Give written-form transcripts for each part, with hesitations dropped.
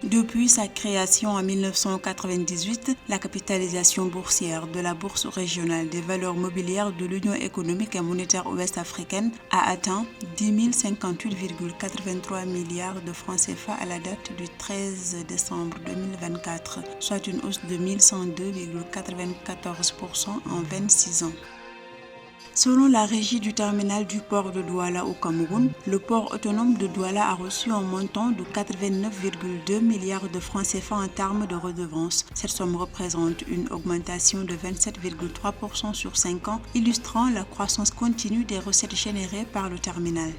Depuis sa création en 1998, la capitalisation boursière de la Bourse régionale des valeurs mobilières de l'Union économique et monétaire ouest-africaine a atteint 10 058,83 milliards de francs CFA à la date du 13 décembre 2024, soit une hausse de 1102,94% en 26 ans. Selon la régie du terminal du port de Douala au Cameroun, le port autonome de Douala a reçu un montant de 89,2 milliards de francs CFA en termes de redevances. Cette somme représente une augmentation de 27,3% sur 5 ans, illustrant la croissance continue des recettes générées par le terminal.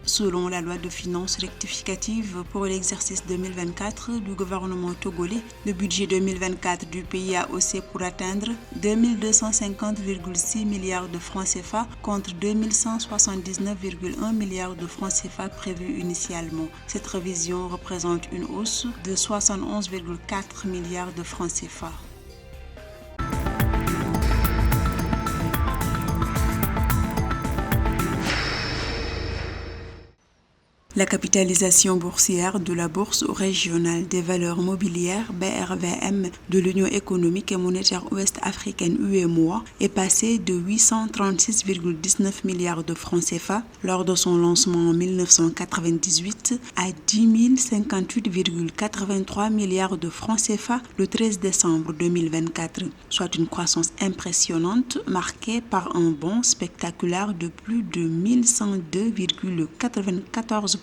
Selon la loi de finances rectificative pour l'exercice 2024 du gouvernement togolais, le budget 2024 du pays a haussé pour atteindre 2250,6 milliards de francs CFA contre 2179,1 milliards de francs CFA prévus initialement. Cette révision représente une hausse de 71,4 milliards de francs CFA. La capitalisation boursière de la Bourse régionale des valeurs mobilières BRVM de l'Union économique et monétaire ouest-africaine UEMOA est passée de 836,19 milliards de francs CFA lors de son lancement en 1998 à 10 058,83 milliards de francs CFA le 13 décembre 2024, soit une croissance impressionnante marquée par un bond spectaculaire de plus de 1102,94%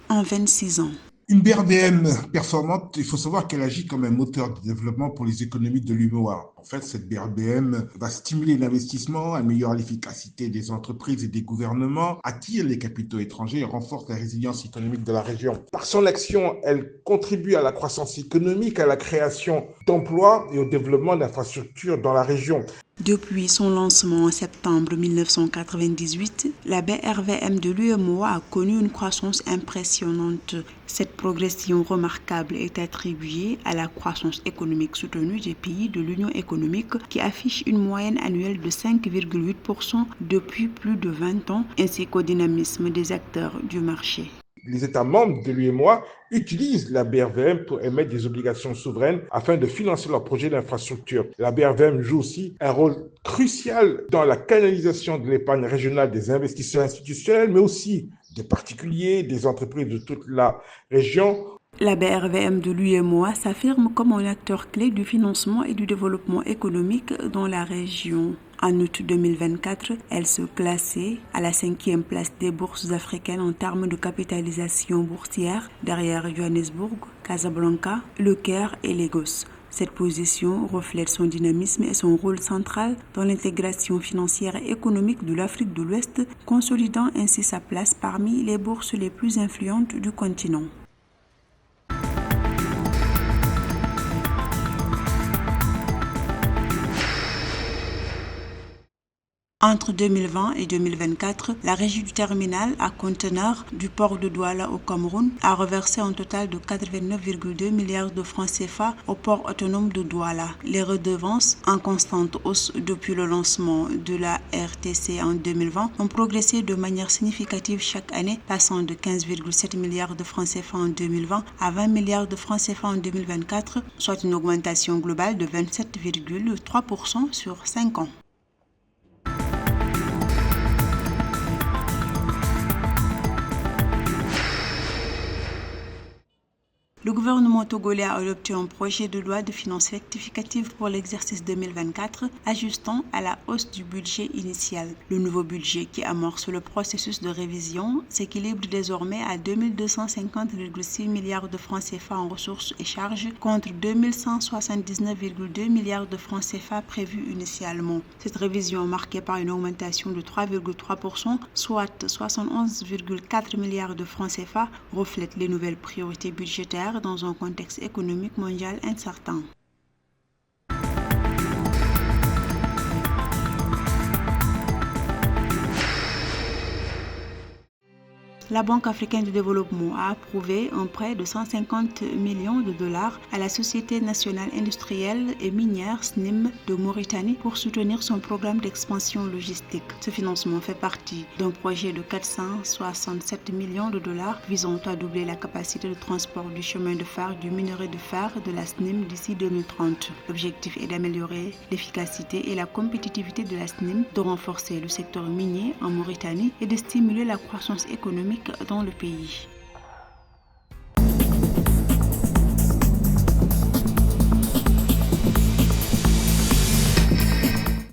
en 26 ans. Une BRVM performante, il faut savoir qu'elle agit comme un moteur de développement pour les économies de l'UEMOA. En fait, cette BRVM va stimuler l'investissement, améliorer l'efficacité des entreprises et des gouvernements, attire les capitaux étrangers et renforce la résilience économique de la région. Par son action, elle contribue à la croissance économique, à la création d'emplois et au développement d'infrastructures dans la région. Depuis son lancement en septembre 1998, la BRVM de l'UEMOA a connu une croissance impressionnante. Cette progression remarquable est attribuée à la croissance économique soutenue des pays de l'Union économique qui affiche une moyenne annuelle de 5,8% depuis plus de 20 ans, ainsi qu'au dynamisme des acteurs du marché. Les États membres de l'UEMOA utilisent la BRVM pour émettre des obligations souveraines afin de financer leurs projets d'infrastructure. La BRVM joue aussi un rôle crucial dans la canalisation de l'épargne régionale des investisseurs institutionnels, mais aussi des particuliers, des entreprises de toute la région. La BRVM de l'UEMOA s'affirme comme un acteur clé du financement et du développement économique dans la région. En août 2024, elle se classait à la 5e place des bourses africaines en termes de capitalisation boursière, derrière Johannesburg, Casablanca, Le Caire et Lagos. Cette position reflète son dynamisme et son rôle central dans l'intégration financière et économique de l'Afrique de l'Ouest, consolidant ainsi sa place parmi les bourses les plus influentes du continent. Entre 2020 et 2024, la régie du terminal à conteneurs du port de Douala au Cameroun a reversé un total de 89,2 milliards de francs CFA au port autonome de Douala. Les redevances, en constante hausse depuis le lancement de la RTC en 2020, ont progressé de manière significative chaque année, passant de 15,7 milliards de francs CFA en 2020 à 20 milliards de francs CFA en 2024, soit une augmentation globale de 27,3% sur 5 ans. Le gouvernement togolais a adopté un projet de loi de finances rectificative pour l'exercice 2024, ajustant à la hausse du budget initial. Le nouveau budget qui amorce le processus de révision s'équilibre désormais à 2250,6 milliards de francs CFA en ressources et charges contre 2179,2 milliards de francs CFA prévus initialement. Cette révision, marquée par une augmentation de 3,3%, soit 71,4 milliards de francs CFA, reflète les nouvelles priorités budgétaires dans un contexte économique mondial incertain. la Banque africaine de développement a approuvé un prêt de 150 millions de dollars à la Société nationale industrielle et minière SNIM de Mauritanie pour soutenir son programme d'expansion logistique. Ce financement fait partie d'un projet de 467 millions de dollars visant à doubler la capacité de transport du chemin de fer du minerai de fer de la SNIM d'ici 2030. L'objectif est d'améliorer l'efficacité et la compétitivité de la SNIM, de renforcer le secteur minier en Mauritanie et de stimuler la croissance économique dans le pays.